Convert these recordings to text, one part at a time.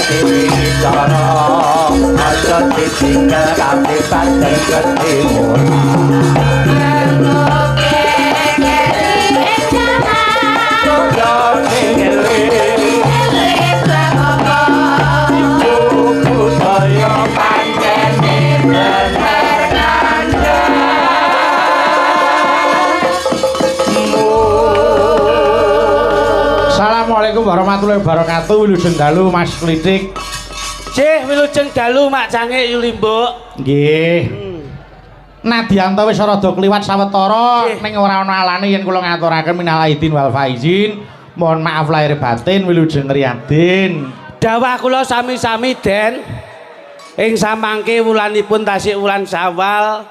diwicara aja ditinggal kanthi padang ketimur Assalamualaikum warahmatullahi wabarakatuh. Wilujeng dalu Mas Klitik. Cih, wilujeng dalu Mak Cange Yulimbo. Nggih. Nadyanto wis rada kliwat sawetara ning ora ana alane yen kula ngaturaken minal aidin wal faizin. Mohon maaf lahir batin wilujeng riyadin. Dawah kula sami-sami Den. Ing samangke wulanipun tasih wulan Syawal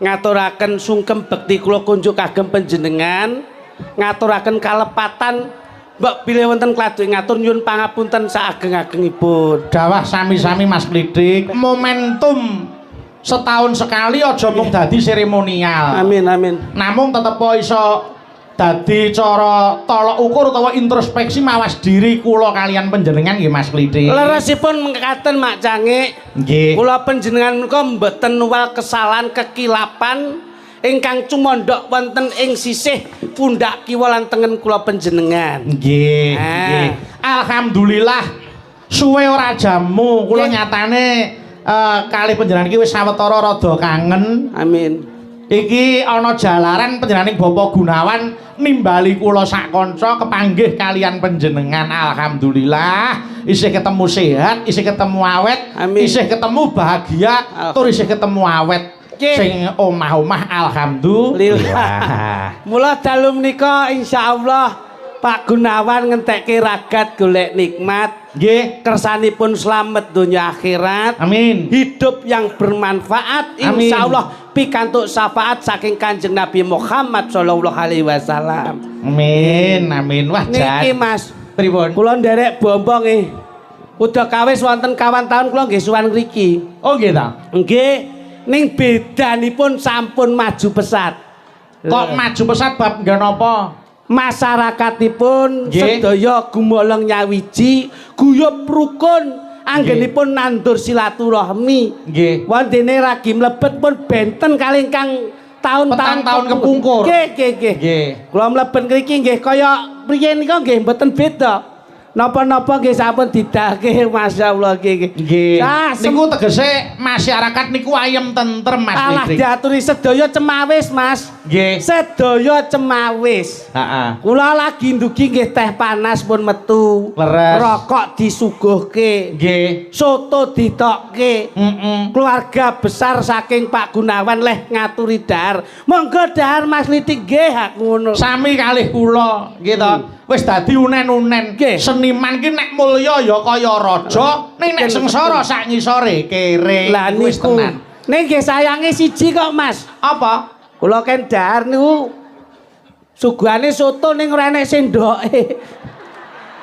ngaturaken sungkem bekti kula kunjuk kagem panjenengan, ngaturaken kalepatan mbok bilih wonten kladhe ngatur nyuwun pangapunten saageng-agengipun. Dawah sami-sami Mas Klitik. Momentum setahun sekali aja mung dadi seremonial. Amin amin. Namung tetep iso dadi cara tolok ukur utawa introspeksi mawas diri kula kalian panjenengan nggih Mas Klitik. Leresipun mekaten Mak Cange. Nggih. Kula panjenengan menika mboten nuwal kesalahan kekilapan ingkang cumondhok wonten ing sisih pundak kiwa lan tengen kula panjenengan. Nggih, nggih. Alhamdulillah suwe ora jamu kula nyatane kalih panjenengan iki wis sawetara rada kangen. Amin. Iki ana jalaran panjenenganing Bapak Gunawan nimbali kula sak kanca kepanggih kalian panjenengan. Alhamdulillah isih ketemu sehat, isih ketemu awet, amin. Isih ketemu bahagia, tur isih ketemu awet. Sing omah-omah alhamdulillah. Mula dalu menika insyaallah Pak Gunawan ngentekke ragat golek nikmat. Nggih, kersanipun slamet donya akhirat. Amin. Hidup yang bermanfaat insyaallah pikantuk syafaat saking Kanjeng Nabi Muhammad sallallahu alaihi wasallam. Amin, amin. Wah, niki Mas, pripun? Kula nderek bombo nggih. Udah kawis wonten kawan tahun kula nggih suwan mriki. Oh nggih ta? Nggih. Ning bedanipun sampun maju pesat. Kok maju pesat bab nggih napa? Masyarakatipun sedaya gumolong nyawiji, guyub rukun, anggenipun nandur silaturahmi. Nggih. Wontene ragi mlebet pun benten kalih ingkang tahun-tahun kepungkur. Nggih. Kula mlebet mriki nggih kaya riyen nika nggih mboten beda. Napa-napa nggih sampun didake masyaallah nggih. Nggih. Niku tegese masyarakat niku ayem tentrem Mas. Alah diaturi sedaya cemawis Mas. Nggih. Sedaya cemawis. Heeh. Kula lagi ndugi nggih teh panas pun metu. Leres. Rokok disuguhke. Nggih. Soto ditokke. Keluarga besar saking Pak Gunawan leh ngaturi dahar. Monggo dahar Mas Litik nggih hak ngono. Sami kalih kula nggih to. Wis dadi unen-unen. Seniman ki nek mulya ya kaya raja, ning nek sengsara sak ngisore kere. Lah wis niku. tenan. Ning nggih sayange siji kok Mas. Apa? Kula ken dahar niku suguhane soto ning ora enek sendoke.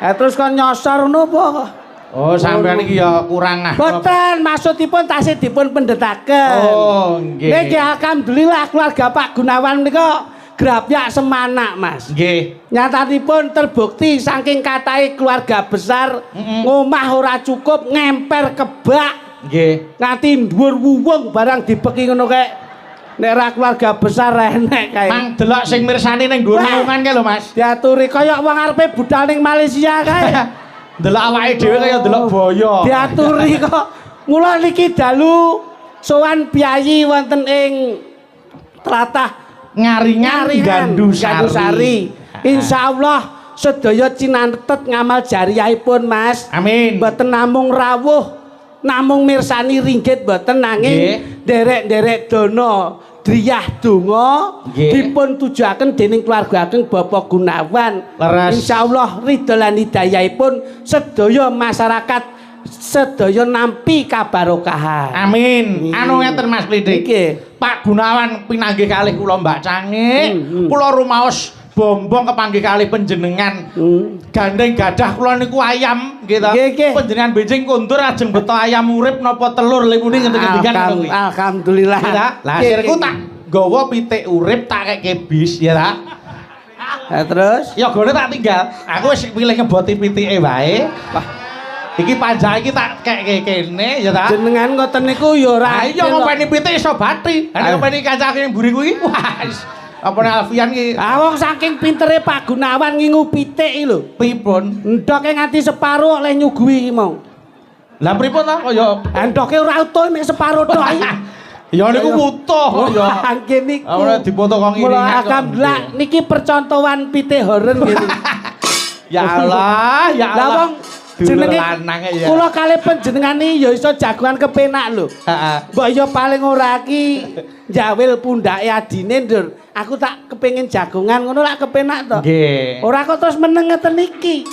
Ha terus kon nyosor napa? Oh, sampean iki ya kurang Boten, maksudipun tasih dipun pendhetaken. Oh, nggih. Nggih alhamdulillah keluarga Pak Gunawan menika grapyak semanak Mas. Nggih. Nyatanipun terbukti saking katahe keluarga besar ngomah ora cukup ngemper kebak. Nggih. Nganti dhuwur wuwung barang dibeki ngono kae. Nek ora keluarga besar enek kae. Mang delok sing mirsani ning nggon naungan kae lho Mas. Diaturi kaya wong arepe budal ning Malaysia kae. Delok awake dhewe kaya delok boyo. Diaturi kok. Mula niki dalu sowan biayi wonten ing tlatah Ngaringan Gandusari. Insyaallah sedaya cinatet ngamal jariyahipun Mas. Amin. Mboten namung rawuh, namung mirsani ringgit mboten nanging derek-derek dana driyah donga dipun tujuaken dening keluarga ageng Bapak Gunawan. Insyaallah ridho lan hidayahipun sedaya masyarakat sedaya nampi kabarokahan. Amin. Anu ngeten Mas Klitik. Pak Gunawan pinanggih kalih kula Mbak Cange. Kula rumaos bombong kepanggih kalih panjenengan. Gandeng gadah kula niku ayam nggih to. Panjenengan benjing kondur ajeng beto ayam urip napa telur lha muni ngenten-ngendikan ngono kuwi. Alhamdulillah. Lah akhirku tak nggawa pitik urip tak keke bis ya ta. Terus ya gone tak tinggal. Aku wis pilih ngeboti pitike wae. Iki panjang iki tak kek kene ya ta. Jenengan ngoten niku ya ora. Iya ngopeni pitik iso batri. Nek ngopeni kancane mburi kuwi wah apa nek Alfian ki. Ah wong saking pintere Pak Gunawan ngingu pitik iki lho. Pripun? Endoke nganti separo oleh nyuguhi iki mau. Lah pripun ta kaya Endoke ora utuh mek separo tok iki. ya niku utuh ya. Angge niku. Ora dipoto kok ngiringan. Mula alhamdulillah niki percontohan pitik horen gitu. Ya Allah, ya Allah. Lah wong jenenge ya. kula kalih panjenengan iki ya iso jagoan kepenak lho. Heeh. Mbok ya paling ora ki njawil pundake adine ndur. Aku tak kepengin jagongan ngono lak kepenak to. Nggih. Ora kok terus meneng ngeten iki.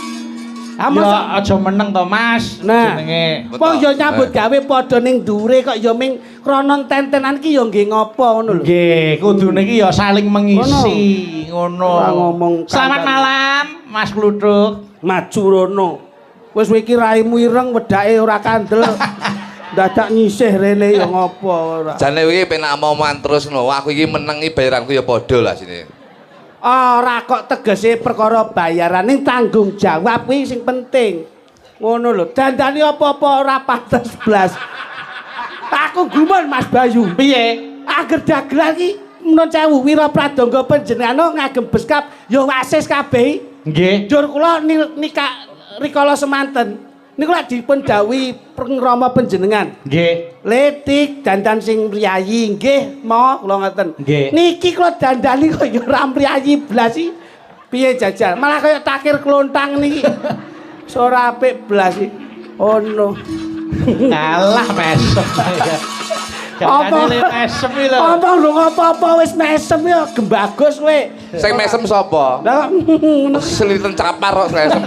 Ah Ya aja meneng to Mas nah, jenenge. wong ya nyambut gawe padha ning ndure kok ya ming krana tentenan ki ya nggih ngopo ngono lho. Nggih, kudune iki ya saling mengisi ngono. Ora ngomong Selamat malam Mas Kluthuk. Maju rono. Wis iki raimu ireng wedake ora kandel. Dadak nyisih rene ya ngopo ora. Jane iki penak omongan terus ngono. Aku iki meneng iki bayaranku ya padha lah sini. Ora kok tegese perkara bayaran ning tanggung jawab kuwi sing penting. Ngono lho, dandani apa-apa ora pantes blas. Aku gumun Mas Bayu. Piye? Ager dagelan iki menawa sewu Wira Pradangga panjenengan ngagem beskap ya wasis kabeh. Nggih. Njur kula nikah rikala semanten. Niku lak dipun dawuhi pengrama panjenengan. Nggih. Letik dandan sing mriyayi nggih mo kula ngoten. Nggih. Niki kula dandani kok ya ora mriyayi blas iki. Piye jajal? Malah kaya takir klontang niki. Ora apik blas iki. Oh no. Alah mesem. Apa mesem iki lho. Apa ndung apa-apa wis mesem ya gembagus kowe. Sing mesem sapa? Lah Seliten capar kok mesem.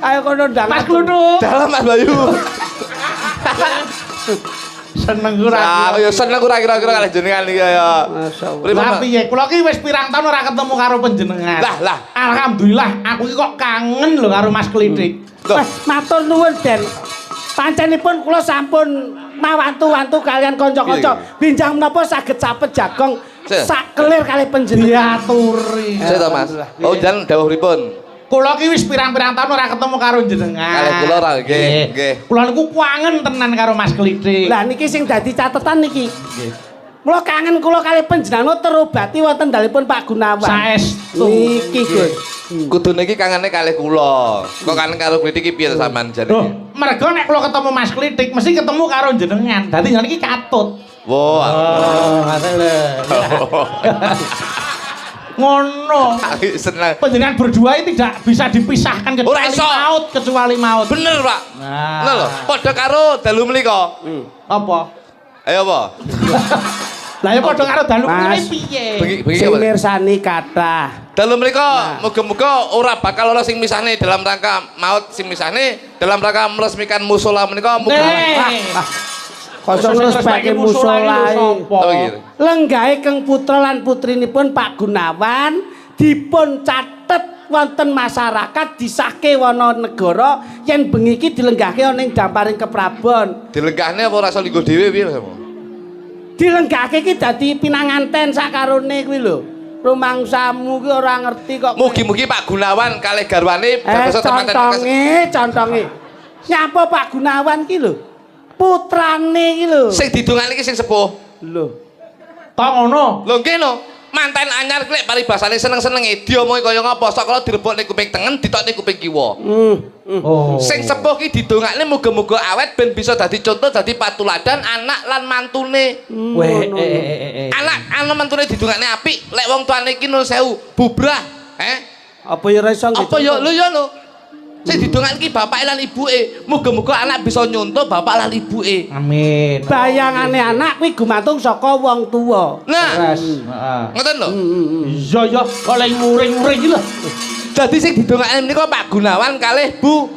ayo kono ndang. Mas Kluthuk. Dalam Mas Bayu. Seneng ora. Aku ya seneng ora kira-kira kalih jenengan iki ya. Masyaallah. Pripun, Lah Mas? piye? Kula ki wis pirang taun ora ketemu karo panjenengan. Lah. Alhamdulillah, aku ki kok kangen lho karo Mas Klitik. Loh. Wah, matur nuwun Den. Pancenipun kula sampun mawantu-wantu kalian kanca-kanca. Binjang menapa saged sapet jagong sak kelir kalih panjenengan. Diaturi. Saya to Mas. Oh jan dawuh pripun? Kula ki wis pirang-pirang taun ora ketemu karo jenengan. Kalih kula ora nggih, nggih. Kula niku kangen tenan karo Mas Klitik. Lah niki sing dadi catetan niki. Nggih. Kula kangen kula kalih panjenengan terobati wonten dalipun Pak Gunawan. Saestu. Niki Gus. Kudune iki kangane kalih kula. Kok kangen karo Klitik iki piye to sampean jane? Loh, mergo nek kula ketemu Mas Klitik mesti ketemu karo jenengan. Dadi jenengan iki katut. Wah. Ngono. Aku seneng. Panjenengan berdua ini tidak bisa dipisahkan Ora iso. kecuali maut. Bener, Pak. Nah. Ngono lho, padha karo dalu mlika. Apa? Ayo apa? Lah ya padha karo dalu kuwi Mas. piye? Bengi Sing apa? mirsani kathah. Dalu mlika muga-muga ora bakal ana sing misahne dalam rangka maut sing misahne dalam rangka meresmikan musala menika muga. Kosong respeke musala. Apa iki? Lenggahe Kang putra lan putrinipun Pak Gunawan dipun catet wonten masyarakat disahke wana negara yen bengi iki dilenggahke ana ing damparing keprabon. Dilenggahne apa ora iso linggo dhewe piye Mas? Dilenggahke iki dadi pinanganten sakarone kuwi lho. Rumangsamu ki ora ngerti kok. Mugi-mugi Pak Gunawan kalih garwane dadosa temanten contonge. Nyapa Pak Gunawan ki lho? Putrane iki lho. sing didongakne iki sing sepuh. Lho. Kok ngono? Lho nggih no. Manten anyar klek paribasane seneng-senenge diomongi kaya ngapa sok kala direbokne kuping tengen ditokne kuping kiwa. Oh. Sing sepuh ki didongakne muga-muga awet ben bisa dadi contoh dadi patuladan anak lan mantune. Weh, Anak mantune didongakne apik lek wong tuane iki nun sewu bubrah. Apa ya ora iso Apa ya lho ya lho. Sing didongakne iki bapake lan ibuke. Muga-muga anak bisa nyontoh bapak lan ibuke. Amin. bayangane anak kuwi gumantung saka wong tuwa. Nah, Terus, heeh. ngoten lho. Iya ya, kok lek muring-muring iki lho. Dadi sing didongakne menika Pak Gunawan kalih Bu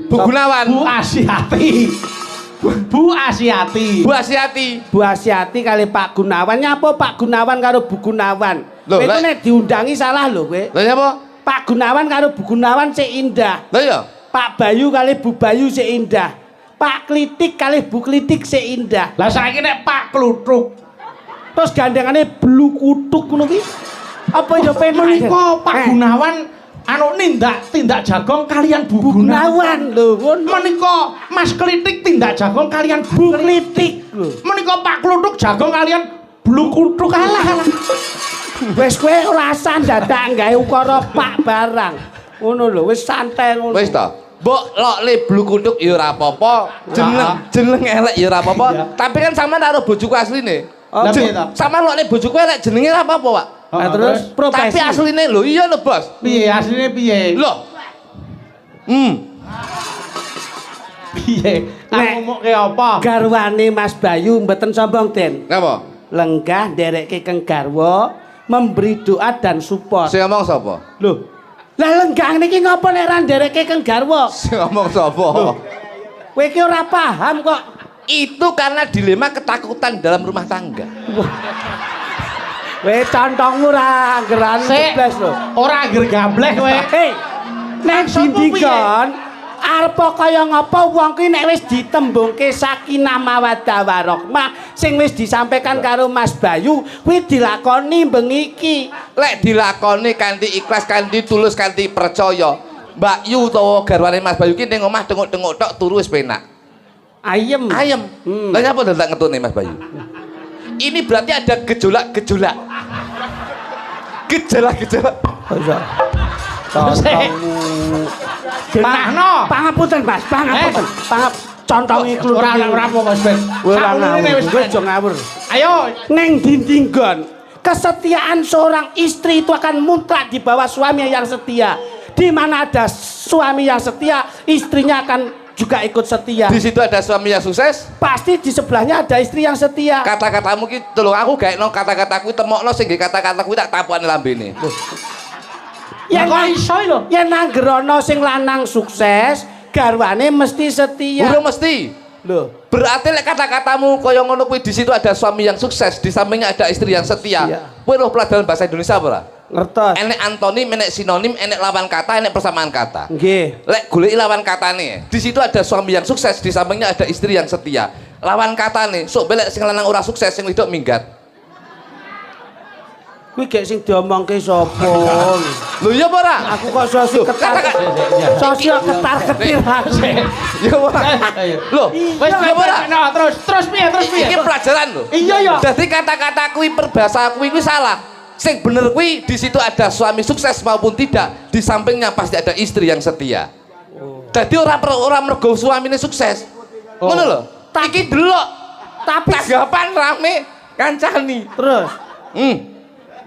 Gunawan. Bu Asiati. Bu Asiati. Bu Asiati. Bu Asiati kali Pak Gunawan nyapa Pak Gunawan karo Bu Gunawan. Loh, Kowe lek- nek diundangi salah lho kowe. Lha apa? Pak Gunawan karo Bu Gunawan sik indah. Lha ya. Pak Bayu kali Bu Bayu sik indah. Pak Klitik kali Bu Klitik sik indah. Lah saiki nek Pak Kluthuk. Terus gandengane blu kutuk ngono ki. Apa ya pengen Menika Pak Gunawan anu tindak jagong kalian Bu Gunawan lho ngono. Menika Mas Klitik tindak jagong kalian Bu Klitik lho. Menika Pak Kluthuk jagong kalian Bluk Kuthuk alah. Wis kowe ora usah dadak gawe ukara Pak barang. Ngono lho, wis santai ngono. Wis ta. Mbok lokle Bluk Kuthuk ya ora apa-apa. Jeneng elek ya ora apa-apa. Tapi kan sampean karo bojoku asline. Lah piye ta? Sampean lokle bojoku elek jenenge ora apa-apa, Pak. Nah, terus profesi. Tapi asline lho, iya lho, Bos. Piye asline piye? Loh. Piye? Nek Ngomongke apa? garwane Mas Bayu mboten sombong Den. Napa? Lenggah nderekke keng garwa memberi doa dan support. Sing ngomong sapa? Loh. Lah lenggah niki ngopo nek ra nderekke keng garwa? Sing ngomong sapa? Kowe iki ora paham kok. Itu karena dilema ketakutan dalam rumah tangga. Kowe contongmu ra geran Sik, blas lho. ora anger gableh kowe. Hei. Nek dindikon arep kaya ngapa wong ki nek wis ditembungke sakinah mawaddah warahmah sing wis disampaikan karo Mas Bayu kuwi dilakoni bengi iki. Lek dilakoni kanthi ikhlas, kanthi tulus, kanthi percaya. Mbak Yu utawa garwane Mas Bayu ki ning omah tengok-tengok tok turu wis penak. Ayem. Ayem. Lah nyapa ndak ngetune Mas Bayu? Ini berarti ada gejolak-gejolak. Gejolak-gejolak. Genahno. Pangapunten Mas, pangapunten. Contongi kluthuk. Ora apa Mas Ben. Ora Sakmene wis ngawur, aja ngawur. Ayo. Neng dindinggon, kesetiaan seorang istri itu akan mutlak di bawah suami yang setia. Di mana ada suami yang setia, istrinya akan juga ikut setia. Di situ ada suami yang sukses. Pasti di sebelahnya ada istri yang setia. Kata-katamu ki tolong aku gaekno kata-kataku temokno sing kata-kataku tak tapukane lambene. Yang Kok iso lho? Yang nanggerono sing lanang sukses, garwane mesti setia. Urung mesti. Loh, Berarti lek kata-katamu kaya ngono kuwi di situ ada suami yang sukses, di sampingnya ada istri yang setia. Iya. Kowe roh pelajaran bahasa Indonesia apa ora? ngertos. Enek antonim, enek sinonim, enek lawan kata, enek persamaan kata. Nggih. Lek goleki lawan katane, di situ ada suami yang sukses, di sampingnya ada istri yang setia. Lawan katane, sok belek sing lanang ora sukses, sing wedok minggat. Kuwi gek sing diomongke sapa? Lho iya apa ora? Aku kok sosok ketar. Sosok ketar-ketir aku. Ya ora. Lho, Wes iya apa ora? terus piye? Iki pelajaran lho. Iya ya. Dadi kata-kata kuwi perbahasa kuwi salah. Sing bener kuwi di situ ada suami sukses maupun tidak, di sampingnya pasti ada istri yang setia. Jadi ora mergo suamine sukses. Ngono lho. Iki delok. Tapi Tanggapan rame kancani. terus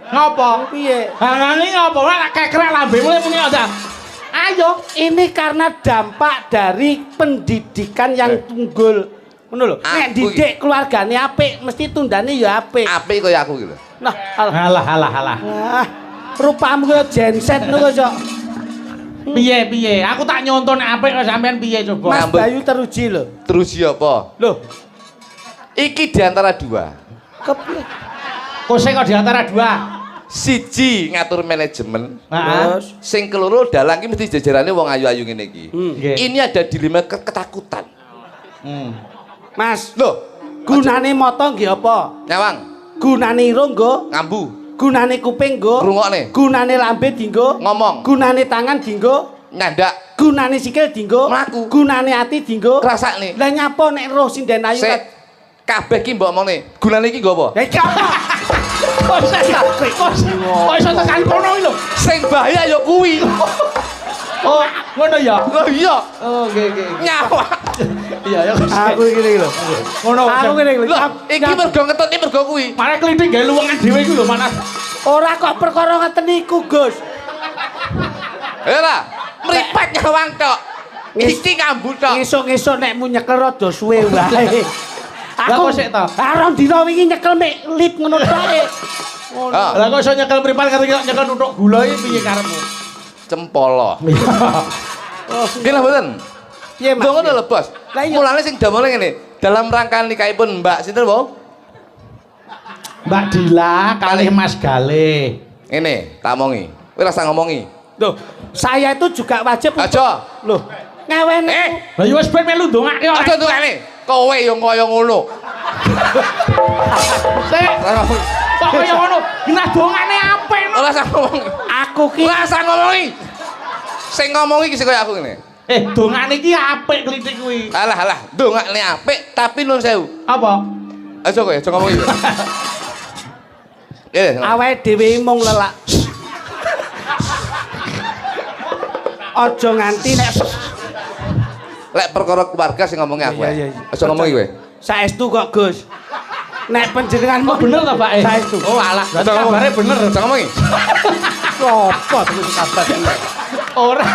Ngopo? piye? Hangane ngopo? Ora kekrek lambemu muni aja. Ayo. Ini karena dampak dari pendidikan yang tunggul. Ngono lho. Nek Aku didik keluargane apik, mesti tundane ya apik. Apik kaya aku gitu. Nah, Alah. ah, rupamu kaya genset ngono kok. Piye? Aku tak nyonton apik kok sampean piye coba? Mas Ngambek. Bayu teruji lho. Terus ya apa? Loh, Iki diantara dua. kepiye? Kose kok di antara dua. Siji ngatur manajemen. Heeh. Terus Sing keloro dalang iki mesti jajarane wong ayu-ayu ngene iki. Nggih. Ini ada dilema ketakutan. Mas, Loh, gunane moto nggih apa? nyawang, Gunane irung nggo, ngambu, gunane kuping nggo, rungokne, gunane lambe dinggo, ngomong, gunane tangan dinggo, nyandak, gunane sikil dinggo, Mlaku. gunane ati dinggo. ngrasakne. Lah nyapa nek roh sinden ayu Sik, kabeh ki mbok omongne. Gunane iki nggo apa? Ya iki apa? Kok iso tekan kono iki lho. Sing bahaya ya kuwi. Oh, ngono ya. Lho iya, Oh, nggih. nyawa. Iya ya. Aku iki lho. Ngono. Aku ngene iki lho. Lho, iki mergo ngetutne mergo kuwi. Mare klitik gawe luwengan dhewe iku lho, Manas. Ora kok perkara ngeten iku, Gus. Ora, mripat nyawang tok. Iki ngambu tok. Ngesuk-ngesuk nek mu nyekel rada suwe wae. Lah kok sik to? Arang dina wingi nyekel mek lit ngono tok. Ah, Lah kok iso nyekel pripan karo nyekel nuthuk gula iki piye karepmu? cempolo. Oh, Nggih lah mboten. piye Mas? Lho ngono lho, Bos. Lah iya. Mulane sing damel ngene, dalam rangka nikahipun Mbak sinten, Bu? Mbak Dila kalih Mas Galih. Ngene, tak omongi. Kowe rasa ngomongi. Loh, saya itu juga wajib untuk- Aja. Loh, ngewene. Lah yo wis ben melu ndongake ora. Aja tukane. Kowe yo kaya ngono. Sik. Kok kaya ngono? Genah dongane apik. Ora usah ngomongi. Aku ki Ora usah ngomongi. Sing ngomong iki sing kaya aku ngene. Dongane iki apik klitik kuwi. Alah, dongane apik tapi nun sewu. Apa? Aja kowe, aja ngomong iki. Awake dhewe mung lelak. Aja nganti nek lek perkara keluarga sing ngomongi aku. Iya. Aja ngomong iki kowe. Saestu kok, Gus. Nek panjenengan Bener ta, Pak? Saestu. Oh, alah. Berarti kabare bener. Aja ngomong iki. Sopo terus kabar. Ora,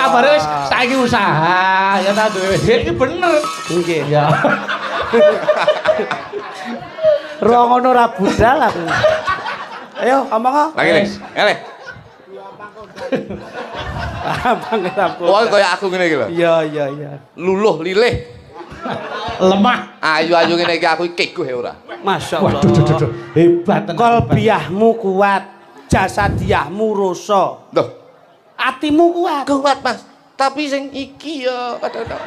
kabare wis saiki usaha, ya ta duwe. Iki bener. Nggih. Ya. Ro ngono ra budal aku. Ayo, ngomong. Lagi nih. Ngene. Abang rapo. Wong kaya aku ngene iki lho. Iya. Luluh lilih. Lemah. Ayu-ayu ngene iki aku keguh ya ora. Masyaallah. Waduh. Hebat tenan. Kolbiahmu kuat, jasadiahmu rosa. Loh, Atimu kuat. kuat Mas. Tapi sing iki ya kadang-kadang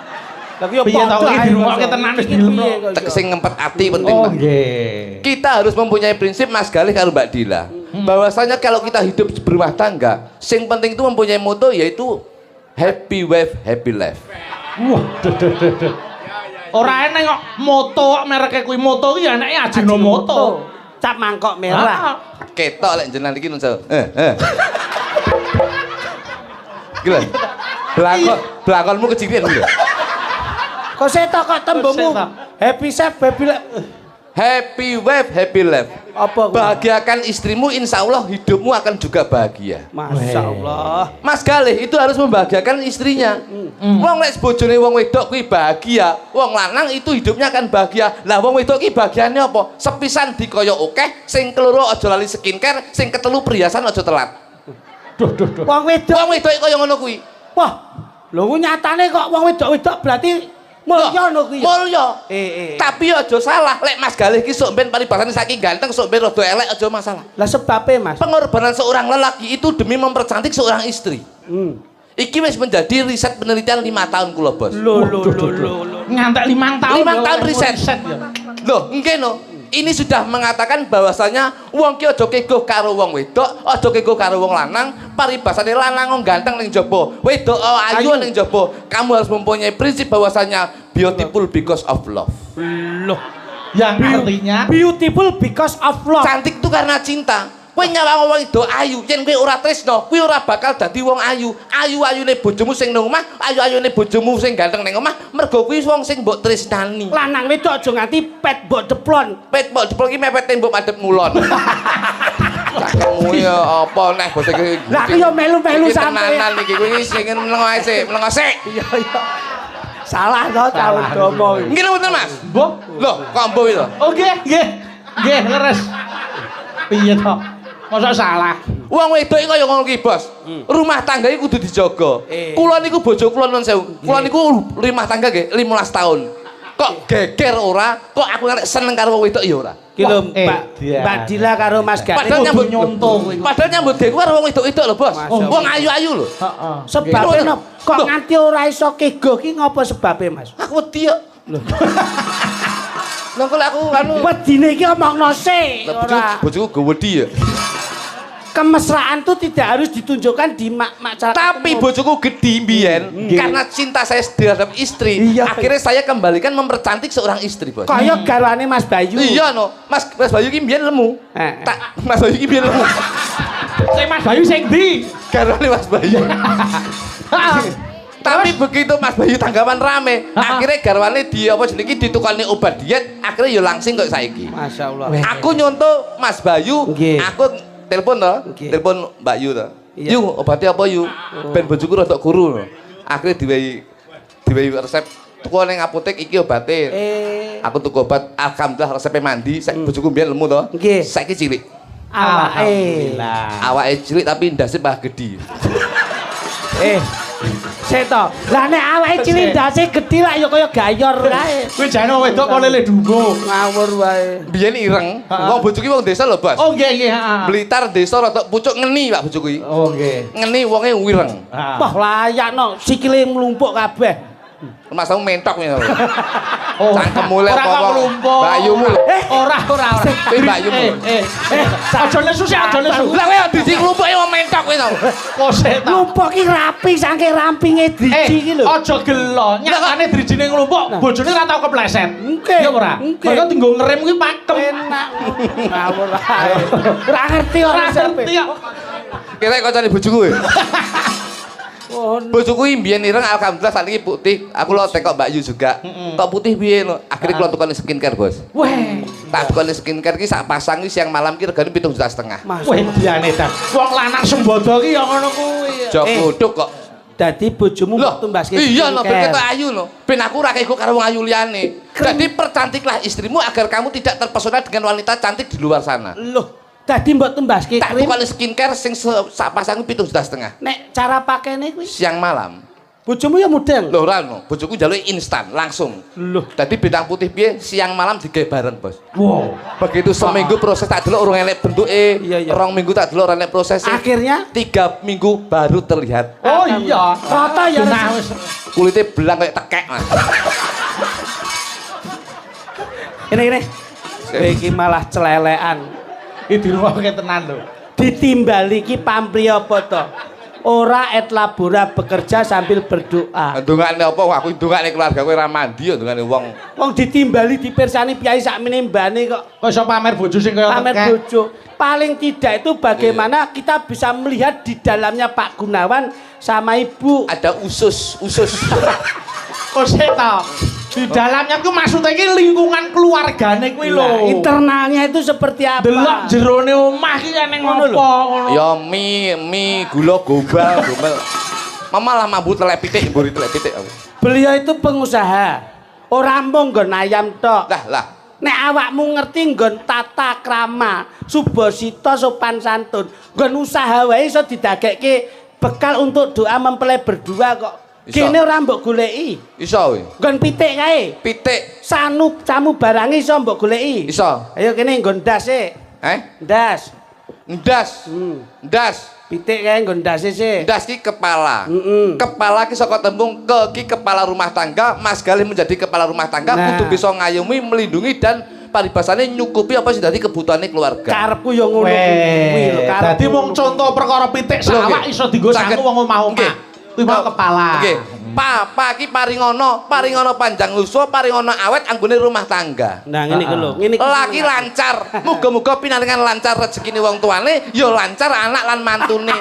Lah ki yo Piye ta iki dirungokke tenan wis dilemno. sing ngempet ati penting. Oh, Mas. nggih. Kita harus mempunyai prinsip Mas Galih karo Mbak Dila. Bahwasanya kalau kita hidup berumah tangga, sing penting itu mempunyai moto yaitu happy wife, happy life. Wah, duh. Ora enek kok moto kok mereke kuwi moto iki anake Ajinomoto. Cap mangkok merah. Ketok lek jenengan iki nun sewu. Gila. Belakonmu kecilian lho. Kok setok kok tembungmu happy chef happy life. Happy wife, happy life. Apa? Bahagiakan istrimu, insya Allah hidupmu akan juga bahagia. Masya Allah. Mas Galih itu harus membahagiakan istrinya. Wong lek bojone wong wedok kuwi bahagia, wong lanang itu hidupnya akan bahagia. Lah wong wedok ki bahagiane apa? Sepisan dikoyo akeh, sing keloro aja lali skincare, sing ketelu perhiasan aja telat. Duh. Wong wedok. Wong wedok kaya ngono kuwi. Wah. Lho nyatane kok wong wedok-wedok berarti mulya ngono kuwi. Mulya. Tapi Tapi aja salah, lek Mas Galih ki sok ben paribasane saking ganteng, sok ben rada elek aja masalah. lah sebabnya Mas. Pengorbanan seorang lelaki itu demi mempercantik seorang istri. Iki wis menjadi riset penelitian 5 tahun kula, Bos. Lho. Ngantek 5 tahun. 5 tahun riset. Ya. Loh, nggih no. Ini sudah mengatakan bahwasanya wong ki aja keguh karo wong wedok, aja keguh karo wong lanang, paribasane lanang wong ganteng ning jaba, wedok ayu ning jaba. Kamu harus mempunyai prinsip bahwasanya beautiful because of love. Loh. Yang artinya Beautiful because of love. Cantik itu karena cinta. Kowe nyawang wong wedok ayu, yen kowe ora tresno, kowe ora bakal dadi wong ayu. Ayu-ayune bojomu sing nang omah, ayu-ayune bojomu sing ganteng ning omah, mergo kuwi wong sing mbok tresnani. Lanang wedok aja nganti pet mbok deplon. Pet mbok jebol ki mepet tembok madhep ngulon. Cakemmu ya apa neh bose iki. Lah aku yo melu-melu sampe. Tenanan iki kuwi sing mlengo sik, mlengo sik. Iya. Salah to tahun domo. Nggih mboten Mas. Mbok. Loh, kok mbo itu? Oh nggih, leres. Piye to? Mosok salah. Wong wedok iki kaya ngono ki, Bos. Rumah tangga iki kudu dijaga. Kula niku bojo kula nuwun sewu. Kula niku rumah tangga nggih 15 tahun. Kok geger ora? Kok aku nek seneng karo wong wedok ya ora? Ki lho Mbak Dila karo Mas Galih. Padahal nyambut nyontoh kuwi. Padahal nyambut gawe karo wong wedok-wedok lho, Bos. Oh, Wong ayu-ayu lho. Heeh. Sebabnya napa? Kok nganti ora iso keguh ki ngopo sebabnya Mas? Aku wedi yo. Lho. Nang kok aku anu Wedine iki omongno sik ora. bojoku go wedi ya. Kemesraan tuh tidak harus ditunjukkan di masyarakat. Tapi bojoku gede mbiyen karena cinta saya terhadap istri. Iya. Akhirnya saya kembalikan mempercantik seorang istri, Bos. Kaya garwane Mas Bayu. Iya no, Mas Bayu ki mbiyen lemu. Mas Bayu ki mbiyen lemu. Sing Mas Bayu sing ndi? Garwane Mas Bayu. Tapi begitu Mas Bayu tanggapan rame, akhirnya garwane dia apa jenenge ditukani obat diet, akhirnya ya langsing kok saiki. Masyaallah. Aku nyontoh Mas Bayu, aku telepon to, telepon Mbak Yu to. Yu, obatnya apa Yu? Ben bojoku rada kuru. Akhirnya diwehi resep tuku ning apotek iki obate. Aku tuku obat, alhamdulillah resepnya mandi, bojoku mbiyen lemu to. Saiki cilik. Alhamdulillah. Awake cilik tapi ndase bah gedhi. Seto. Lah nek awake cilik ndase gedhi lak ya kaya gayor kae. Kuwi jane wedok kok lele dumbo. Ngawur wae. Biyen ireng, wong bojoku wong desa lho, Bos. Oh nggih, heeh. Blitar desa rada pucuk ngeni Pak bojoku iki. Oh nggih. Ngeni wonge wireng. Wah layak no sikile mlumpuk kabeh. Masamu mentok ngono. Oh, Cangkemmu lek ora kok apa? nglumpuk. Bayumu. Ora. Kuwi bayumu. Aja nesu sih, aja nesu. Lah kowe diji nglumpuk wong mentok kowe to. Kose ta. Lumpuk ki rapi saking rampinge driji ki lho. Aja gelo, nyatane drijine nglumpuk, bojone ora tau kepleset. Nggih. Ya ora. Mergo tinggo ngerem kuwi pakem. Enak. Ngawur ae. Ora ngerti ora Ngerti kok. Kira kancane bojoku kowe. Oh, Bojoku iki mbiyen ireng alhamdulillah sakniki putih. Aku lo tekok Mbak Yu juga. Kok putih piye lho? Akhire kula tukoni skincare, Bos. Weh. Tak tukoni skincare ki sak pasang ki siang malam ki regane 7,5 juta. Weh diane ta. Wong lanang sembodo ki ya ngono kuwi. Jok kuduk kok. dadi bojomu Loh, tumbaske iya no, ben skincare. ketok ayu no. Ben aku ora kaya karo wong ayu liyane. Jadi percantiklah istrimu agar kamu tidak terpesona dengan wanita cantik di luar sana. Loh, dadi mbok tumbaske Tak krim. tukang skincare sing sak pasang 7,5 juta. Nek cara pakene kuwi Siang malam. bojomu ya mudeng. Lho ora no, bojoku njaluk instan langsung. Loh, Dadi bintang putih piye siang malam digawe bareng, Bos. Wow. Begitu seminggu proses tak delok urung elek bentuke. Iya, iya. 2 minggu tak delok ora elek prosesnya. akhirnya 3 minggu baru terlihat. Oh iya. rata ya. Nah, wis. Kulitnya belang kayak tekek, Mas. Ini. Kowe iki malah celelekan. Iki dirungokke tenan lho. Ditimbali ki pamrih apa to? Ora et labora bekerja sambil berdoa. Ndongakne apa? Aku ndongakne keluarga kowe ora mandi ya ndongakne wong. Wong ditimbali dipirsani piyai sakmene mbane kok Kok iso pamer bojo sing kaya pamer tekek. bojo. Paling tidak itu bagaimana kita bisa melihat di dalamnya Pak Gunawan sama Ibu. Ada usus. Kok sik ta. Di dalamnya ku maksudnya iki lingkungan keluargane kuwi Nah, lho. internalnya itu seperti apa? Delok jerone omah ki eneng Ngono lho. apa ngono. Ya mie, gula gombal, gomel. Mama lah mabut telek pitik, mburi telek pitik aku. Beliau itu pengusaha. Ora mung nggon ayam tok. Lah. Nek awakmu ngerti nggon tata krama, subosito sopan santun, nggon usaha wae iso didagekke bekal untuk doa mempelai berdua kok. Iso. Kene ora mbok goleki. Iso kowe. Nggon pitik kae. Pitik Camu barang iso mbok goleki. iso. Ayo kene nggon ndas e. Ndas. Ndas. Ndas. Pitik kae nggon ndas e sik. Ndas ki kepala. Mm-mm. Kepala ki saka tembung ki kepala rumah tangga, Mas Galih menjadi kepala rumah tangga Nah. kudu bisa ngayomi, melindungi dan paribasane nyukupi apa sing dadi kebutuhane keluarga. Karepku yo ngono kuwi lho. Weh, karepku. dadi mung contoh perkara pitik Lho, sawak nggih. iso dienggo Saged. sangu wong omah-omah. Kuwi mau kepala. Nggih. Papa ki paringono panjang lusuh, paringono awet anggone rumah tangga. Nah ngene iki lho, ngene iki. Laki lancar, muga-muga pinaringan lancar rezekine wong tuane, ya lancar anak lan mantune.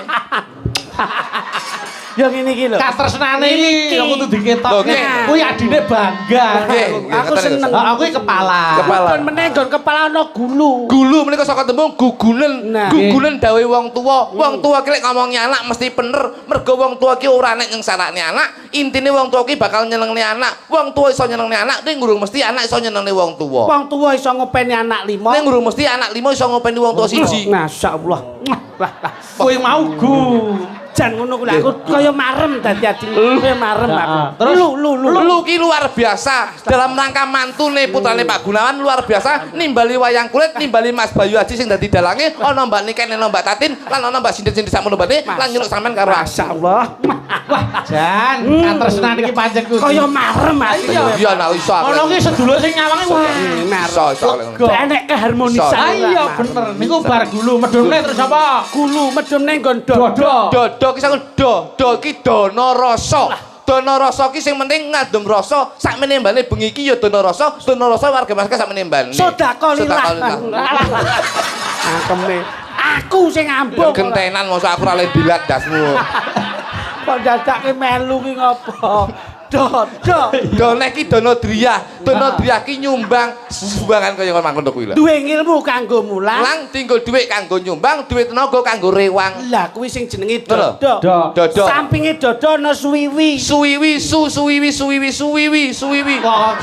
Yo ngene iki lho. Katresnane iki Iki. kudu Lho, diketokne. nggih. Kuwi adine bangga. Nggih, Aku ngoten seneng. niku. Aku iki kepala. Kepala. Kon meneh nggon kepala ana gulu. Gulu menika saka tembung gugunen. Nah. Gugunen dawe wong tuwa. Wong tuwa ki lek ngomongi anak mesti bener. Mergo wong tuwa ki ora nek nyengsarane anak. Intine wong tuwa ki bakal nyenengne anak. Wong tuwa iso nyenengne anak, ning ngurung mesti anak iso nyenengne wong tuwa. Wong tuwa iso ngopeni anak 5. Ning ngurung mesti anak 5 iso ngopeni wong tuwa siji. Masyaallah. Kuwi mau gu. Jan ngono kuwi aku kaya marem dadi adine. Kaya marem aku. Terus? Lu. Lu ki luar biasa dalam rangka mantune putrane Pak Gunawan luar biasa nimbali wayang kulit, nimbali Mas Bayu Haji sing dadi dalange, ana Mbak Niken, ana Mbak Tatin, lan ana Mbak Sindir-sindir sakmono bane, lan nyeluk sampean karo aku. Masyaallah. Wah, Jan, katresnan iki pancen kudu. Kaya marem ati. Iya nek iso aku. Ono ki sedulur sing nyawangi wah. Iso. Enek keharmonisan. Ah iya bener, niku bar gulu medhone terus apa? Gulu medhone nggon dodo. Dodo. Dodo ki sakon do ki dana rasa. Dana rasa ki sing penting ngandum rasa. Sakmene mbane bengi ki ya dana rasa warga masyarakat sakmene mbane. Sedekah lillah. Akeme. Aku sing ambung. Gentenan mosok aku ora le dilat dasmu. Kok dadake melu ki ngopo? Dodo. Dana ki dana driyah ki nyumbang sumbangan kaya ngono kuwi lho. Duwe ilmu kanggo mulang. Lang tinggal dhuwit kanggo nyumbang, dhuwit tenaga kanggo rewang. Lah kuwi sing jenenge Lho. dodo. Dodo. Sampinge dodo ana suwiwi. Suwiwi. Kok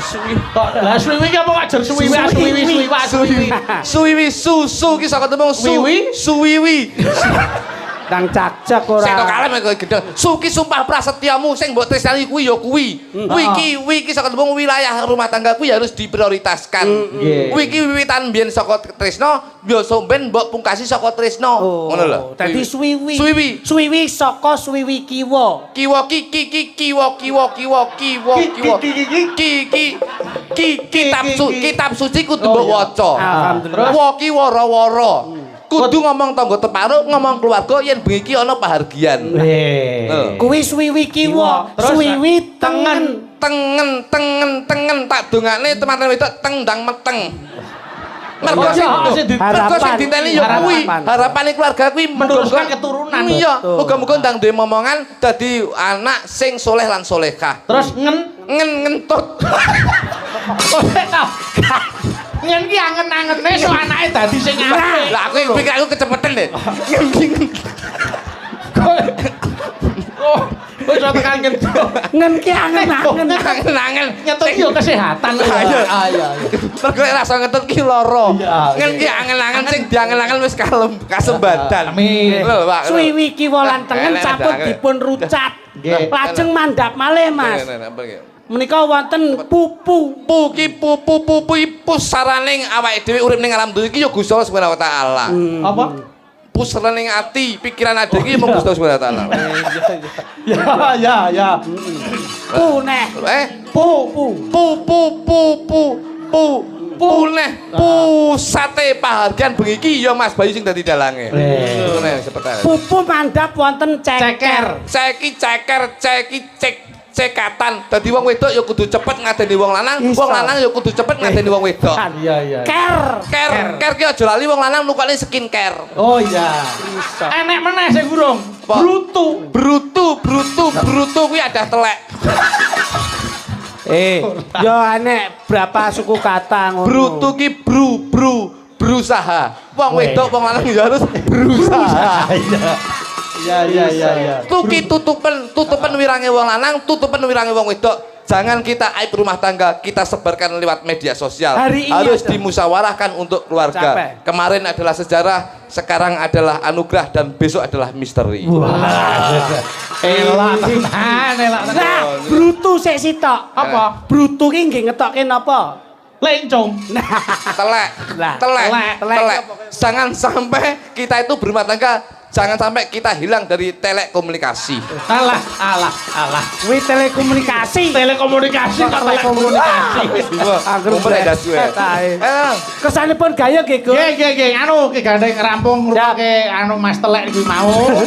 suwi. Kok lah suwi ki apa wajar suwi Suwiwi susu ki saka tembung Suwiwi? suwiwi. Kang cacak ora. Sing tok kalem kowe gedeng. Suki sumpah prasetyamu sing mbok tresnani kuwi ya kuwi. Kuwi iki saka tembung wilayah rumah tangga kuwi harus diprioritaskan. Kuwi iki wiwitan mbiyen saka tresno, ya somben mbok pungkasi saka tresno. Ngono lho. Dadi suwiwi. Suwiwi. Suwiwi saka suwiwi kiwa. Kiwa kiwa kitab suci kudu mbok waca. Alhamdulillah. Woki wara-wara. Kudu ngomong tangga teparuk, ngomong keluarga yen bengi iki ana pahargian. Kuwi suwiwi kiwa, suwiwi tengen. Tengen tak dongane teman-teman wedok tendang meteng. Mergo sing diteni ya kuwi harapane keluarga kuwi meneruskan keturunan. Iya, muga-muga ndang duwe momongan dadi anak sing soleh lan solehah. Terus ngentut. Ngen ki angen-angene so anake dadi sing apik. Lah aku pikir aku kecepeten deh. Kok iso tekan ngentut. Ngen ki angen-angen. Angen-angen Ngentut yo kesehatan. Iya. Mergo rasa ngentut ki lara. Ngen ki angen-angen sing diangen-angen wis kalem kasembadan. Amin. Lho, Pak. Suwiwi kiwa lan tengen sampun dipun rucat. Lajeng mandhap malih, Mas. Menika wonten pupu. Pupu pusaraning awake dhewe urip ning alam dunya iki ya Gusti Allah Subhanahu wa taala. Apa? Pusaraning ati, pikiran ade iki mung Gusti Allah Subhanahu wa taala. Ya. Pu neh. Pusate pahargan bengi iki ya Mas Bayu sing dadi dalange. Ngene sepetane. Pupu mandhap wonten ceker. Ceki cekatan. Dadi wong wedok ya kudu cepet ngadeni wong lanang ya kudu cepet ngadeni wong wedok. Iya. Ker ki aja lali wong lanang lukane skincare. Oh iya. Enek meneh sing burung. Brutu kuwi ada telek. Yo enek berapa suku kata ngono. Brutu ki berusaha. Wong wedok wong lanang ya harus berusaha. Iya. Tuki tutupen wirange wong lanang, tutupen wirange wong wedok. Jangan kita aib rumah tangga kita sebarkan lewat media sosial. Harus dimusyawarahkan untuk keluarga. Kemarin adalah sejarah, sekarang adalah anugerah dan besok adalah misteri. Elak. Nah, brutu sik sitok. Apa? Brutu ki nggih ngetokke napa? Lencong. Telek. Jangan sampai kita itu berumah tangga. Jangan sampai kita hilang dari telekomunikasi. Alah. Kuwi telekomunikasi. Telekomunikasi. Angger ada suwe. Kesanipun gaya nggih, Gus. Nggih. Anu ki gandeng rampung ngrungokake anu Mas Telek kuwi mau.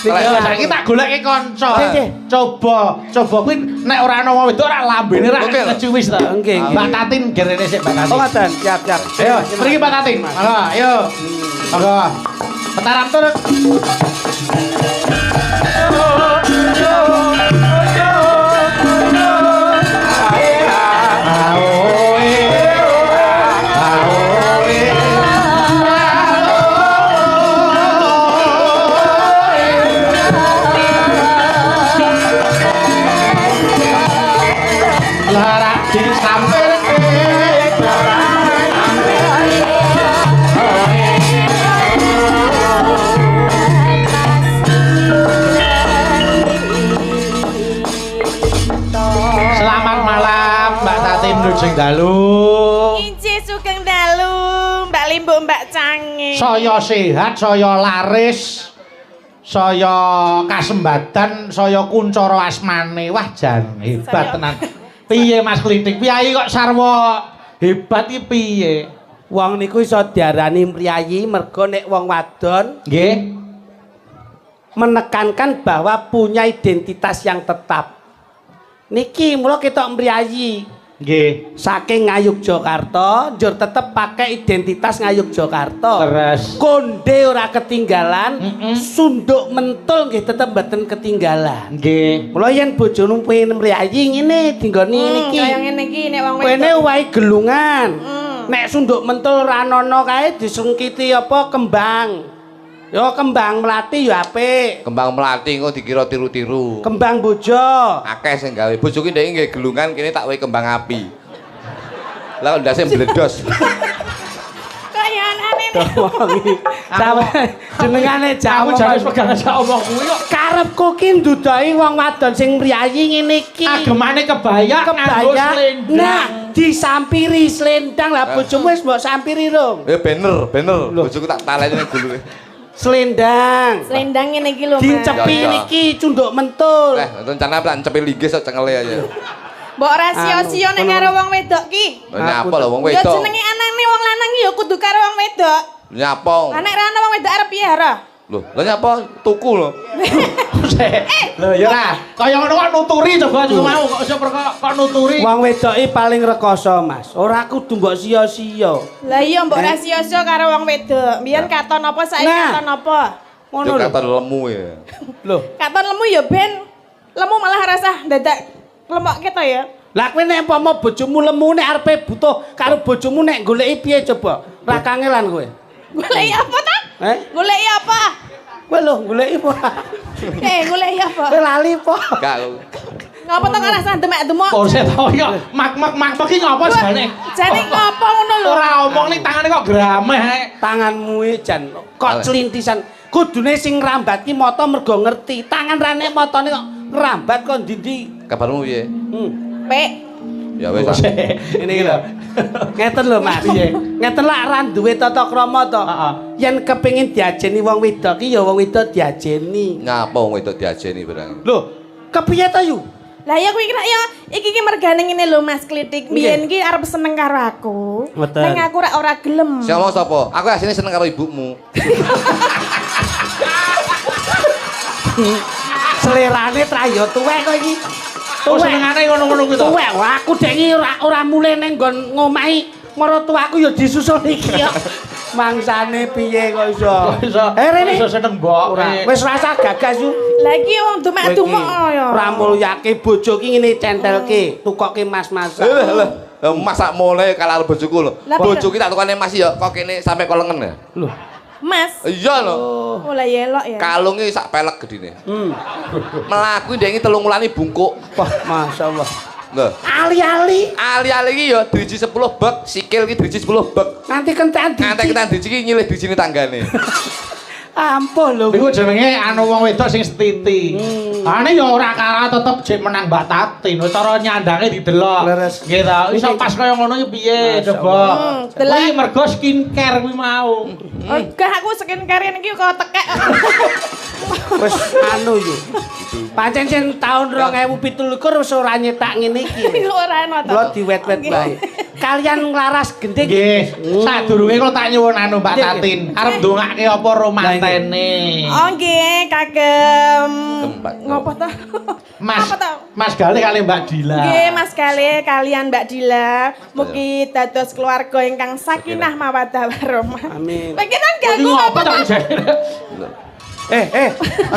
Saiki tak goleke kanca. Coba kuwi nek ora ana wong wedok ora lambene ra ngeciwis ta. Nggih. Mbak Tatin gerene sik Mbak Tatin. Oh, ngoten. Siap. Ayo, mriki Mbak Tatin. Ayo. Monggo. Petaram turun. Sing dalu. Inci sugeng dalu, Mbak Limbo, Mbak Cange. Saya sehat, saya laris. Saya kasembatan, saya kuncara asmane. Wah, jan hebat tenan. Piye Mas Klitik? Piyayi kok sarwa hebat iki piye? Wong niku iso diarani priyayi mergo nek wong wadon nggih menekankan bahwa punya identitas yang tetap. Niki mula ketok mriyayi. Nggih. Saking Ngayogyakarta, njur tetep pakai identitas Ngayogyakarta. Terus konde ora ketinggalan, sunduk mentul nggih tetep mboten ketinggalan. Nggih. Mula yen bojone pengen mriyayi ngene dinggoni niki. Kaya ngene iki nek wong wedok. Kene wae gelungan. Nek sunduk mentul ra ana kae disungkiti apa kembang. Yo kembang melati yo apik. Kembang melati engko dikira tiru-tiru. Kembang bojo. Akeh sing gawe. Bojoku ndek nggih gelungan kene tak wehi kembang api. Lah ndase mbledos. Kaya anane. jenengane Aku Jawa. jare pegang aja omong kuwi kok. Karepku ki ndudohi wong wadon sing mriyayi ngene iki. Agemane kebaya nganggo Kebaya. slendang. Nah, disampiri slendang lah bojomu wis mbok sampiri rung. Bener. Bojoku tak taleni ning gulune. Slendang. Selendang ngene iki lho, Mas. Dicepi Ya, ya. niki cunduk mentul. Rencana apa cepil linggis kok cengele aja. Mbok ora sia-sia nek karo wong wedok ki. Nyapa lho wong Ya wedok. jenenge anane wong lanang ki ya kudu karo wong wedok. Nyapa. Lah nek ra ana wong wedok arep piye ora? Loh, lah nyapa tuku lho. Lho ya ora, kaya ngono kok nuturi coba mau kok nuturi. Wong wedoki paling rekoso, Mas. Ora kudu mbok sia-sia. Lah iya mbok ra sia-sia karo wong wedok. Mbiyen katon apa saiki Nah. katon apa? Ngono Yo lho. kata lemu ya. Lho, Katon lemu ya ben lemu malah rasah dadak lemokke to ya. lah kowe nek umpama bojomu lemu nek arepe butuh karo bojomu nek goleki piye coba? Ra kangelan kowe. Goleki apa ta? Goleki apa? Kowe lho goleki apa? Goleki apa? Kowe lali apa? Gak. Ngapa to kok rasah demek-demok? Oh, saya tahu ya. Mak iki ngopo jane? Jane ngopo ngono lho? Ora omong ning tangane kok grameh. Tanganmu e jan kok celintisan. Kudune sing ngrambat ki mata mergo ngerti. Tangan rane matane kok ngrambat kok ndi-ndi. Kabarmu piye? Pek. Ya wis. Ini lho. Ngeten lho Mas. Ngeten lak ra duwe tata krama to. Heeh. Yen kepengin diajeni wong wedok ki ya wong wedok diajeni. Nyapa wong wedok diajeni barang. Lho, kepiye to yu? Lah ya kuwi kira ya iki ki mergane ngene lho Mas Klitik. Biyen ki arep seneng karo aku. Betul. Ning aku ora gelem. Sing ngomong sapa? Aku asline seneng karo ibumu. Selerane trayo tuwek kok iki. Oh, senengane ngono-ngono kuwi to. Tuwek, wah, aku dek iki ora mulih ning nggon ngomahi maratuwaku ya disusul iki ya. Mangsane piye kok iso? Rene. Iso seneng mbok. Ora, wis rasa gagas yu. Lah iki wong demek-demok ya. Ora mulyake bojo ki ngene centelke, tukoke mas-masan. Lah, masak mulai kalau bojoku lho. Lah, Bojoku tak tukane Mas ya kok kene sampe kok lengen ya. Lho, Mas. Iya lho. Oh lah ya elok ya. Kalunge sak pelek gedine. Melaku ndek iki 3 wulan bungkuk. wah, masyaallah. Lho. Ali-ali. Ali-ali iki ya driji 10 bek, sikil iki driji 10 bek. Nanti kentekan Ngantek kita driji iki nyilih drijine tanggane. Ampun lho. Iku jenenge anu wong wedok sing setiti. Ane ya ora kalah tetep jek menang Mbak Tatin. Cara nyandange didelok. Leres. Nggih ta. Iso pas kaya ngono iki piye coba. delok. Kuwi mergo skincare kuwi mau. Gak aku skincare iki kok tekek. Wis anu yo. Pancen sen taun 2017 wis ora nyetak ngene iki. Ora ana to. Kula diwet-wet bae. Kalian nglaras gending. Nggih, sadurunge kula tak nyuwun anu Mbak Nggih, Tatin. Arep ndongake apa romantene? Oh nggih, kagem. Tempat. Ngopo to? Mas Apa to? Mas Galih kali Mbak Dila. Nggih, Mas Galih kalian Mbak Dila, mugi dados keluarga ingkang sakinah mawaddah warahmah. Amin. Lagi kan Iki ganggu ngopo apa tak to? jare?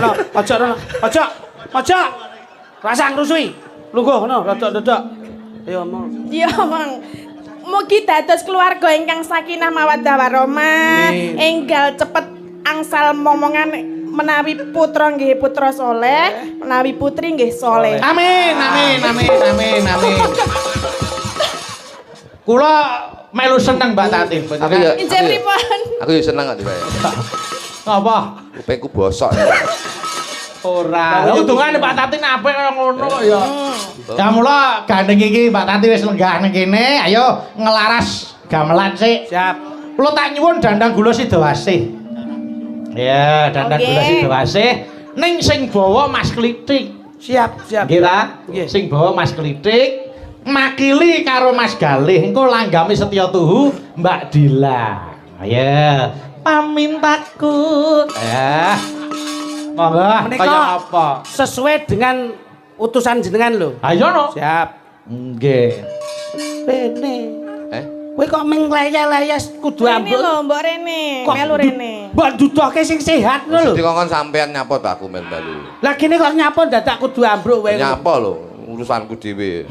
Ono, ojo. Rasa ngrusui. Lungguh ngono, rodok-rodok. Ayo omong. Ya, Mang. Mugi dados keluarga ingkang sakinah mawaddah warahmah, Amin. enggal cepet angsal momongan menawi putra nggih putra soleh, menawi putri nggih soleh. Amin. Kula melu seneng Mbak Tatin. Aku ya. Injek pripun? Aku ya seneng kok dibayar. Apa? Kupengku bosok. Ora. Lah untungane Mbak Tatin apik kaya ngono kok ya. Ya mula gandeng iki Mbak Tatin wis lenggah ning kene, ayo ngelaras gamelan sik. Siap. Kula tak nyuwun dandang gula Sidowasih. Ya, dandang Oke. gula Sidowasih ning sing bawa Mas Klitik. Siap. Nggih ta? Nggih. Sing bawa Mas Klitik makili karo Mas Galih. Engko langgame setya tuhu Mbak Dila. Ya, pamintaku. Ya. Monggo, Menika kaya apa? sesuai dengan utusan jenengan lho. Ayo no. Siap. Nggih. Rene. Eh? Kowe kok ming layas kudu Rene ambruk. lho, Mbok Rene, melu Rene. Mbok dudohke sing sehat ngono Jadi lho. kongkon sampean nyapa to aku melu-melu. Lah kene kok nyapa dadak kudu ambruk wae. Nyapa lho urusanku dhewe.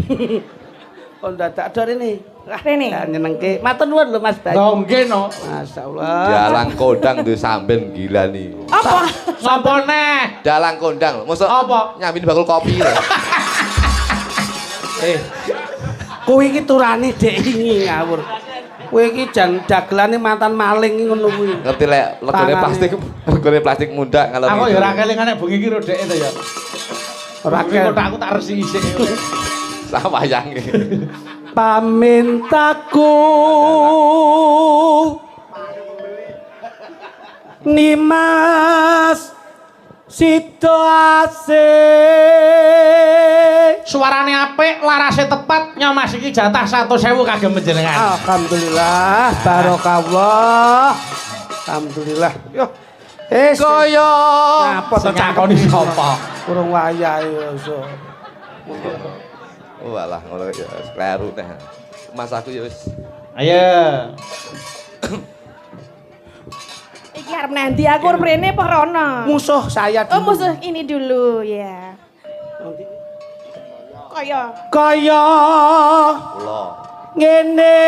Kok dadak do rene. Rene. Lah nyenengke. Matur nuwun lho Mas Bayu. Lho nggih no. Masyaallah. Dalang kondang duwe sampean gila nih. Apa? Sapa neh? Dalang kondang lho. Mosok Apa? nyambin bakul kopi lho. Kowe iki turane dek ini ngawur. Kowe iki jan dagelane mantan maling ngono kuwi. Ngerti lek legone plastik muda kalau Aku ya ora kelingan nek bengi iki rodeke to ya. Ora kotakku tak resi isik. Sak wayange. Pamintaku Nimas situasi Suarane apik, larase tepat, nyomas iki jatah 100.000 kagem panjenengan. Alhamdulillah, barokah. Alhamdulillah. Yo. Kaya apa to Ngakoni sapa? Kurang wayahe iso. walah ngono ya kleru teh. Mas aku ya wis. Ayo. Iki arep nanti aku arep rene apa rono? Musuh saya Oh, dulu. musuh ini dulu ya. Kaya Kaya Kula. ngene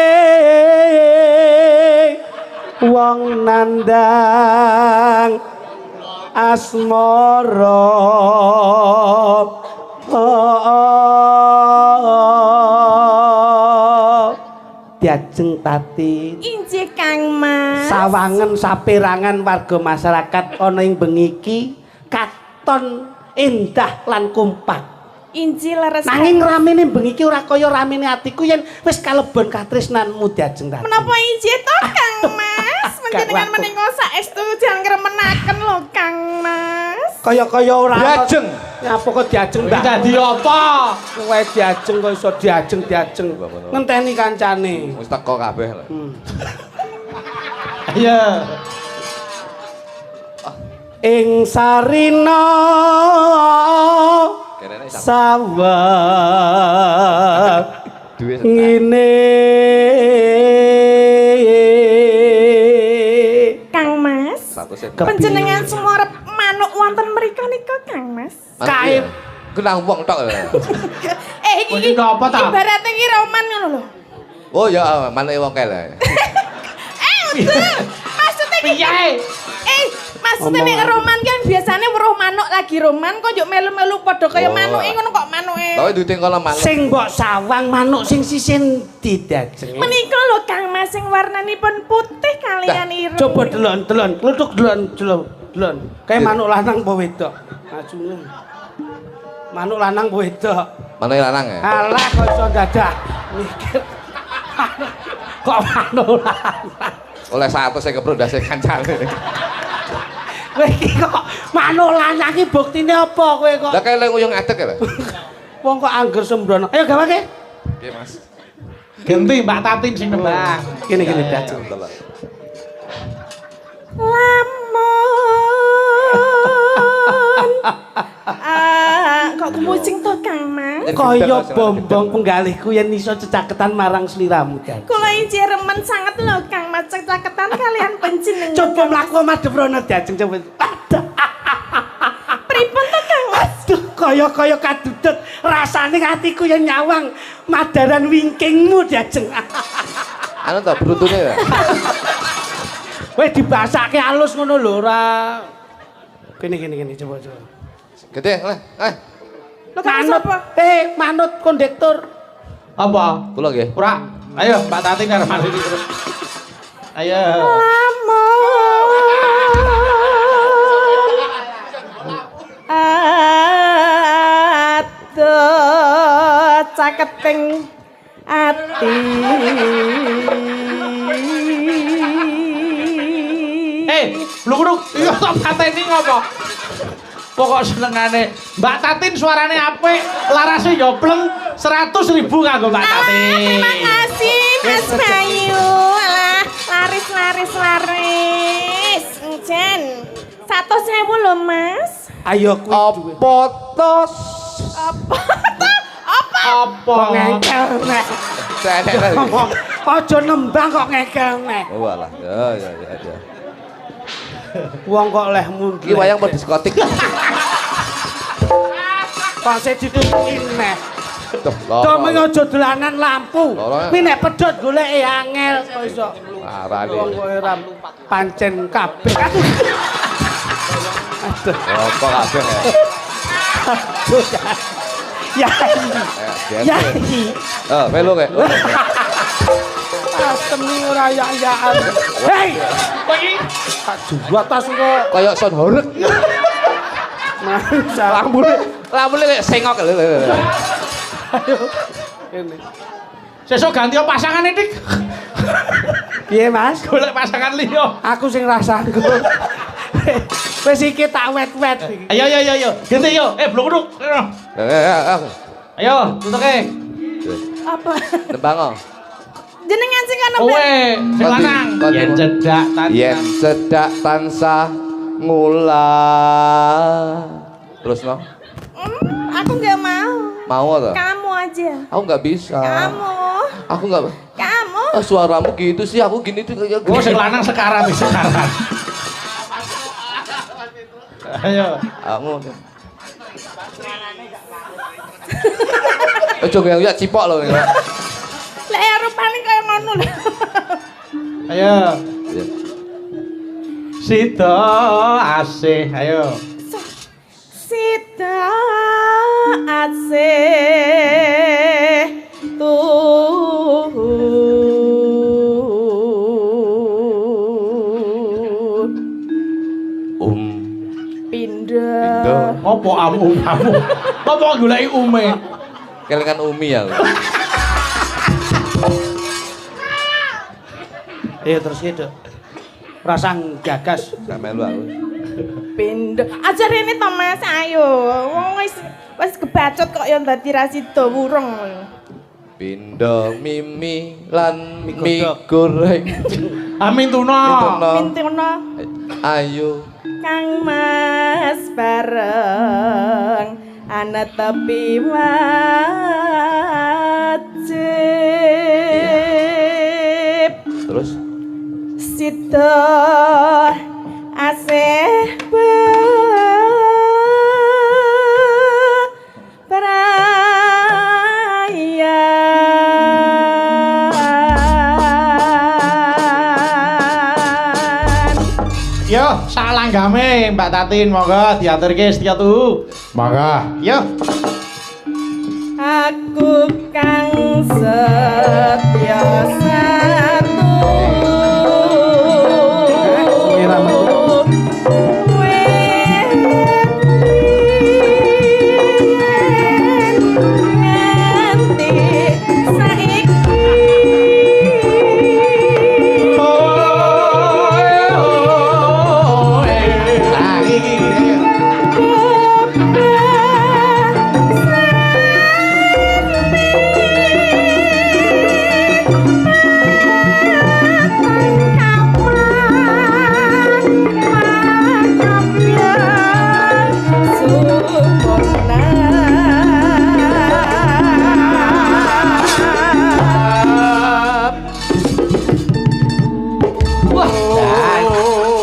wong nandang asmara diajeng tati injih Kang Mas. sawangen saperangan warga masyarakat ana ing bengi iki katon endah lan kompak. Injil leres. Nanging ramene bengi iki ora kaya ramene atiku yen wis kalebon katresnanmu diajeng tadi. Menapa injih to Kang Mas? Panjenengan menika saestu jan ngremenaken lho Kang Mas. Kaya-kaya ora Diajeng. Nyapa kok diajeng Iki dadi apa? Kowe diajeng kok iso diajeng. Ngenteni kancane. Wis teko kabeh lho. Ayo. Ing sarina Kerene sak sawah duwe ngene Kang Mas. satu set. Panjenengan semua arep manuk wonten mriku nika Kang Mas. Kae kena wong tok. Iki apa ta? Ibarate iki roman ngono lho. Oh ya manuk wong kele. Maksudnya Piye? maksudnya nek roman kan biasanya weruh manuk lagi roman kok yo melu-melu padha kaya Oh. manuke ngono kok manuke. Tapi duting kono manuk. sing mbok sawang manuk sing sisin didajeng. Menika lho Kang Mas sing warnanipun putih kalian ireng. Coba delon, kluthuk delon. Kayak manuk lanang apa wedok? Ajune. Manuk lanang apa wedok? Manuk lanang ya? Alah kok iso dadah mikir. Kok manuk lanang? Oleh 100 saya keprondase kancane. Kowe iki kok manuk lanang iki buktine apa kowe kok? Lah kaya nguyung adek ya, Pak. Wong kok angger sembrono. Ayo gawake. Oke, Mas. Ganti Mbak Tatin sing nembang. Kene dajeng. Lamun kok kemucing to Kang Mas? Kaya bombong penggalihku yen iso cecaketan marang sliramu kan. Kula injih remen sanget lho Kang Mas caketan kalian panjenengan. Coba mlaku madhep rono diajeng coba. Pripun to Kang Mas? Aduh, kaya-kaya kadudut rasane atiku yen nyawang madaran wingkingmu diajeng. Anu to bruntune ya. Weh dibasake alus ngono lho ora. Kene coba. Gede, leh. Lho Kang Manut, sapa? manut kondektur. Apa? Kula nggih. Ora. Ayo Mbak Tatin karo Mas Didi terus. Ayo. Aduh, caketing ati. Lho kudu iya tak pateni ngopo? Pokok senengane Mbak Tatin suarane apik, larase yo bleng 100.000 kanggo Mbak Tatin. Terima kasih Mas Bayu. Alah, laris. Jen. 100.000 lho Mas. Ayo kuwi duwe. Apa tos? Apa? Apa? Ngengkel nek. Cenek lagi. Aja nembang kok ngengkel nek. Oh alah. Ya. Wong kok leh mundur. Iki wayang mau diskotik. Kok sik ditutuki nek. Duh, Domeng aja dolanan lampu. Loro. Kuwi nek pedhot goleke angel kok iso. Arane. Wong kok ora pancen kabeh. Aduh. Apa kabeh ya? Aduh. Ya. Ya. Ya. Oh, melu kek. seni rayaan. Hei, Kok iki tak jual tas kok. Kayak son horeg. Masa. Lambune lek sengok. Ayo. Kene. sesuk ganti pasangan Dik. Piye, Mas? Golek pasangan liya. Aku sing rasaku. Wis iki tak wet-wet iki. Ayo. Ganti yo. Blok-blok. Ayo, tutuke. Apa? Nembang. Jenengan sing kana Kowe sing lanang. Yen cedak Yen cedak tansah ngulah. Terus no? Aku nggak mau. Mau atau? Kamu aja. Aku nggak bisa. Kamu. Aku nggak. Kamu. Suaramu gitu sih. Aku gini tuh kayak. Oh, sing lanang sekarang. Ayo. Kamu. Ojo yang cipok loh. Lah ya rupane kaya ngono lho. Ayo. Sida asih, ayo. Sita asih pindah. Ngopo kamu? Ngopo goleki ume? Kelingan Umi ya. Terus itu. Rasang gagas. Gak melu aku. Pindah. Aja rene to Mas, ayo. Wong wis kebacot kok ya dadi rasido wurung. Pindo mimi lan Mie mie godhog. goreng. Amin tuna. Pintuno Ayo. Kang Mas bareng ana tepi wajib. Terus Sita asih perayaan. Yo, sak langgame Mbak Tatin monggo diaturke Setia Tuhu. Monggo. Yo. Aku kang setya satu nganti saiki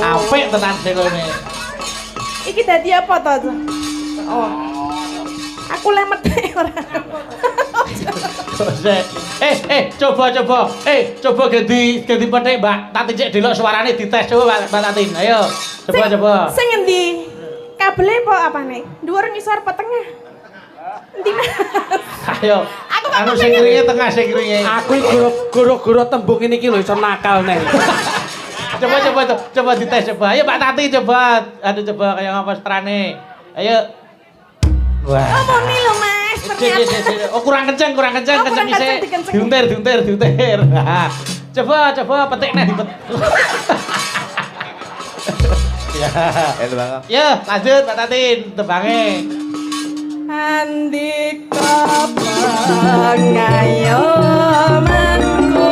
Apik tenan sing kene. iki dadi apa to? Oh. Aku lemet ora. Coba. Coba ganti petik Mbak Tatin cek delok suarane dites coba Mbak Tatin. Ayo. Coba. Sing endi? Kabele apa apane? Dhuwur ngisor apa tengah? Endi Mas? Ayo. Aku kok Anu sing kringe tengah sing kringe. Aku guru-guru tembung ini iki lho iso nakal nih. Coba dites coba. Ayo Mbak Tati coba. Aduh coba kayak ngapa strane. Ayo. Wah. Oh, moni lho Mas, ternyata. Oh kurang kenceng Oh, kurang kenceng kenceng, dhisik. dikenceng. Diuntir. Coba petik nih dipet. Ya. Ya, lanjut Mbak Tatin tebange. Andika pengayomanku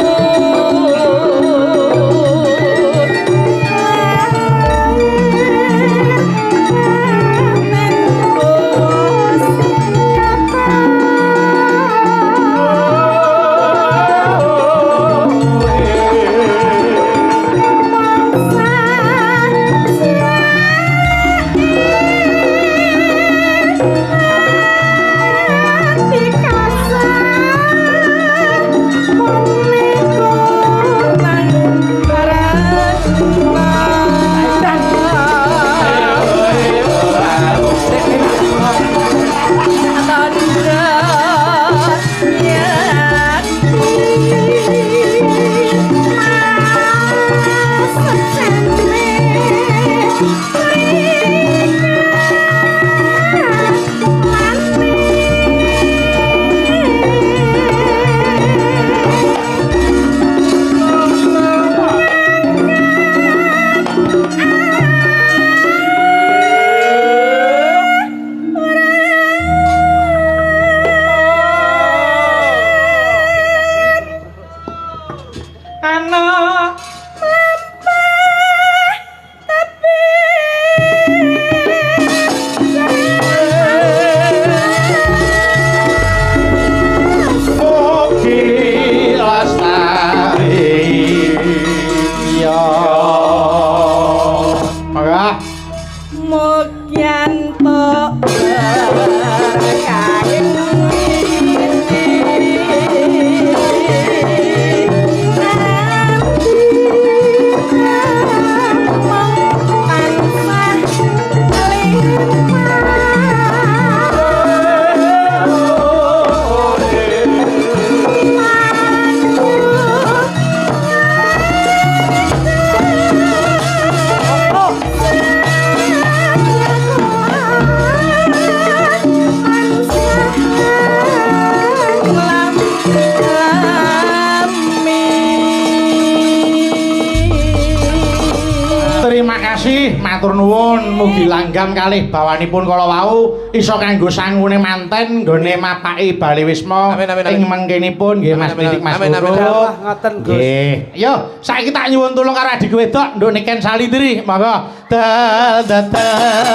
Terima kasih, matur nuwun, mugi langgam kalih bawanipun kala wau iso kanggo sangune manten nggone mapaki Bali Wisma ing mengkenipun nggih Mas Pitik Mas Purut. Ngoten Gus. Nggih. Yo, saiki tak nyuwun tulung karo adik wedok nduk Niken Salindri. Monggo. Tel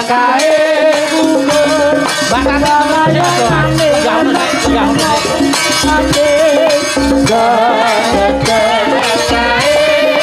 kae kumpul. Bakal